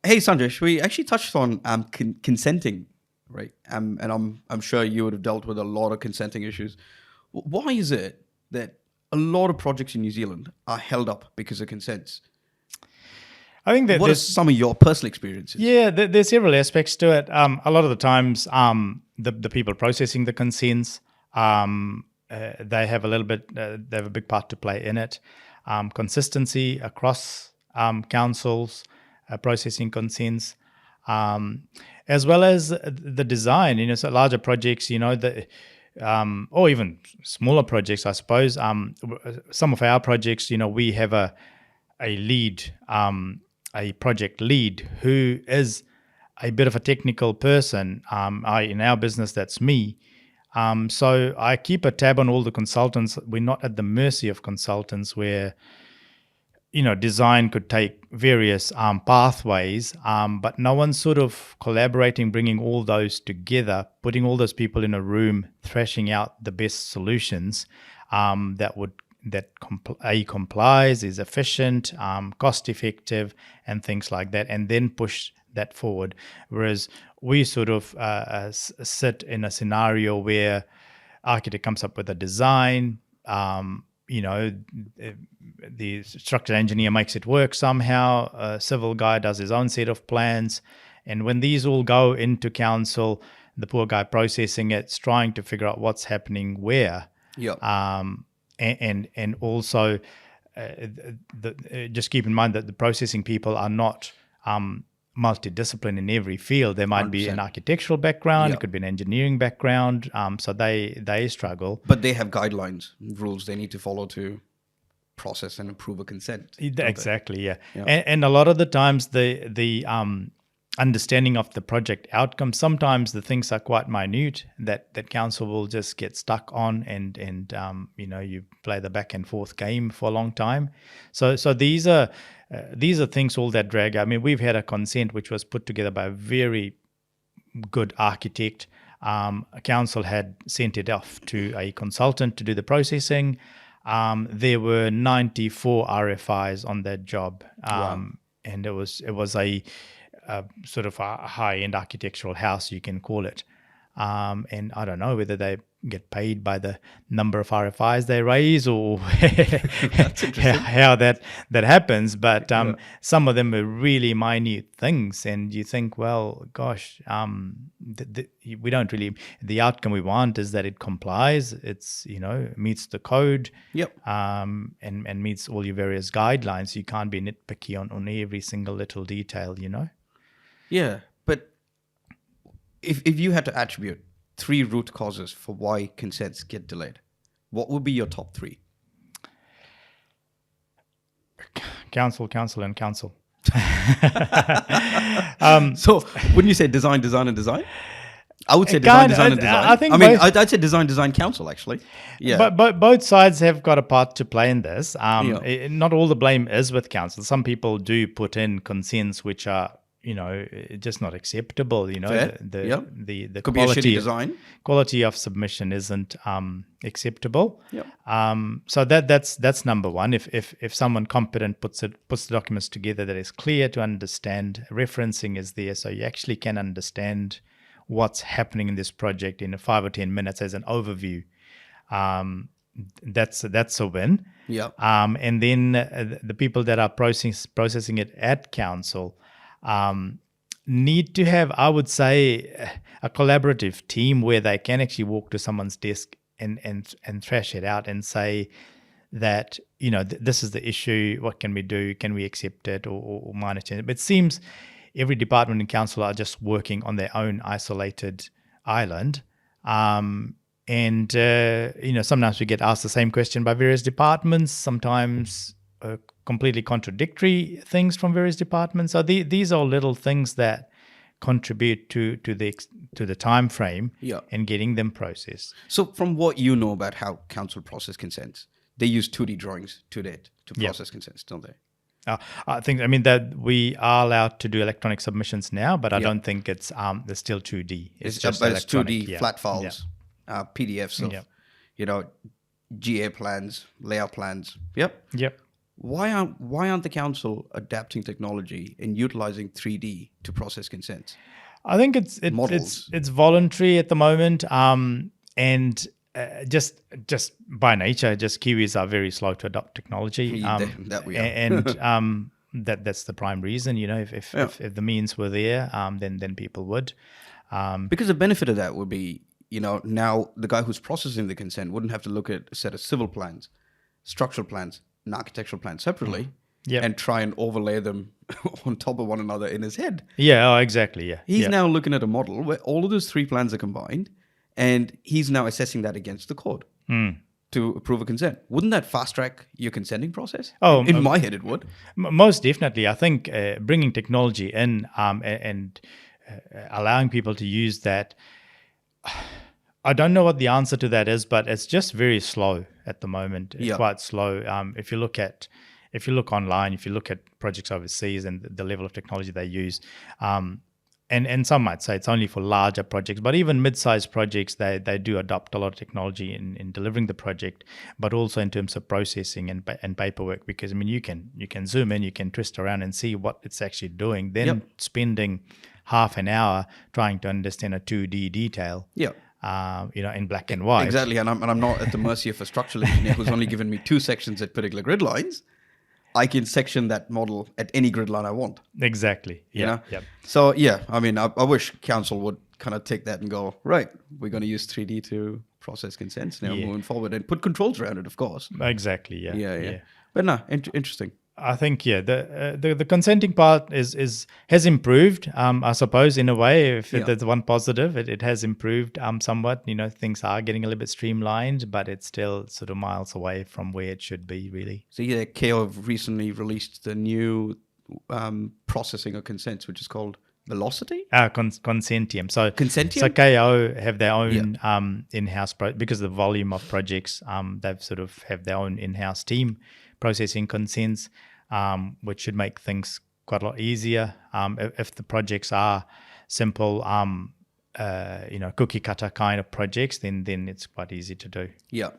Hey Sanjesh, we actually touched on consenting, right? And I'm sure you would have dealt with a lot of consenting issues. Why is it that a lot of projects in New Zealand are held up because of consents? I think that What are some of your personal experiences? there's several aspects to it. A lot of the times, the people processing the consents, they have a little bit, they have a big part to play in it. Consistency across councils processing consents, as well as the design. So larger projects, or even smaller projects, I suppose. Some of our projects, we have a lead, a project lead who is a bit of a technical person. In our business, that's me. So I keep a tab on all the consultants. We're not at the mercy of consultants where, design could take various pathways, but no one's sort of collaborating, bringing all those together, putting all those people in a room, thrashing out the best solutions that complies, is efficient, cost effective, and things like that, and then push that forward. Whereas we sort of sit in a scenario where architect comes up with a design, the structural engineer makes it work somehow, a civil guy does his own set of plans, and when these all go into council, the poor guy processing it's trying to figure out what's happening where. And also just keep in mind that the processing people are not multidiscipline in every field. There might 100%. Be an architectural background, it could be an engineering background, so they struggle. But they have guidelines, rules they need to follow to process and approve a consent. Exactly, yeah. And a lot of the times the understanding of the project outcome, sometimes the things are quite minute that council will just get stuck on, and you play the back and forth game for a long time. So these are things all that drag. I mean, we've had a consent which was put together by a very good architect. Council had sent it off to a consultant to do the processing. There were 94 RFIs on that job, and it was a sort of a high-end architectural house, you can call it. And I don't know whether they get paid by the number of RFIs they raise or how that happens. But some of them are really minute things, and you think, well, gosh, we don't really. The outcome we want is that it complies. It's meets the code. And meets all your various guidelines. You can't be nitpicky on every single little detail. Yeah, but if you had to attribute 3 root causes for why consents get delayed, what would be your top 3? Council, and council. So wouldn't you say design, and design? I would say design, and design. I'd say design, council, actually. Yeah. But both sides have got a part to play in this. Not all the blame is with council. Some people do put in consents which are just not acceptable. The could be a shitty design. Quality of submission isn't acceptable. So that's number one. If someone competent puts the documents together that is clear to understand, referencing is there, so you actually can understand what's happening in this project in 5 or 10 minutes as an overview. That's a win. And then the people that are processing it at council need to have, I would say, a collaborative team where they can actually walk to someone's desk and thrash it out and say that, this is the issue, what can we do, can we accept it, or minor change. But it seems every department in council are just working on their own isolated island. And sometimes we get asked the same question by various departments, sometimes completely contradictory things from various departments. So these are little things that contribute to the time frame and getting them processed. So from what you know about how council process consents, they use 2D drawings to process consents, don't they? I think that we are allowed to do electronic submissions now, but I don't think it's still 2D. It's just 2D flat files, PDFs of GA plans, layout plans. Yep. why aren't the council adapting technology and utilizing 3D to process consents? I think it's Models. it's voluntary at the moment, and just by nature, just Kiwis are very slow to adopt technology, That we are. and that's the prime reason. You know, if the means were there, then people would. Because the benefit of that would be, now the guy who's processing the consent wouldn't have to look at a set of civil plans, structural plans, and architectural plans separately, Yep. and try and overlay them on top of one another in his head. Yeah, oh, exactly. Yeah, He's yeah. now looking at a model where all of those three plans are combined, and he's now assessing that against the code to approve a consent. Wouldn't that fast track your consenting process? Oh, in my head, it would. Most definitely. I think bringing technology in and allowing people to use that. I don't know what the answer to that is, but it's just very slow at the moment. It's Yeah. quite slow. If you look online, if you look at projects overseas and the level of technology they use, and some might say it's only for larger projects, but even mid-sized projects, they do adopt a lot of technology in delivering the project, but also in terms of processing and paperwork. Because I mean, you can zoom in, you can twist around and see what it's actually doing. Then spending half an hour trying to understand a 2D detail. Yeah. In black and white. Exactly, and I'm not at the mercy of a structural engineer who's only given me 2 sections at particular grid lines. I can section that model at any grid line I want. Exactly. Yeah. You know? Yep. So yeah, I mean, I wish council would kind of take that and go, right, we're going to use 3D to process consents now moving forward and put controls around it, of course. Exactly. Yeah. Yeah. But no, interesting. I think the consenting part has improved. I suppose in a way, if there's one positive, it has improved somewhat. You know, things are getting a little bit streamlined, but it's still sort of miles away from where it should be, really. So yeah, KO have recently released the new processing of consents, which is called Velocity. Consentium. So Consentium? So KO have their own in-house because of the volume of projects. They've sort of have their own in-house team processing consents, which should make things quite a lot easier. If the projects are simple, cookie cutter kind of projects, then it's quite easy to do. Yeah.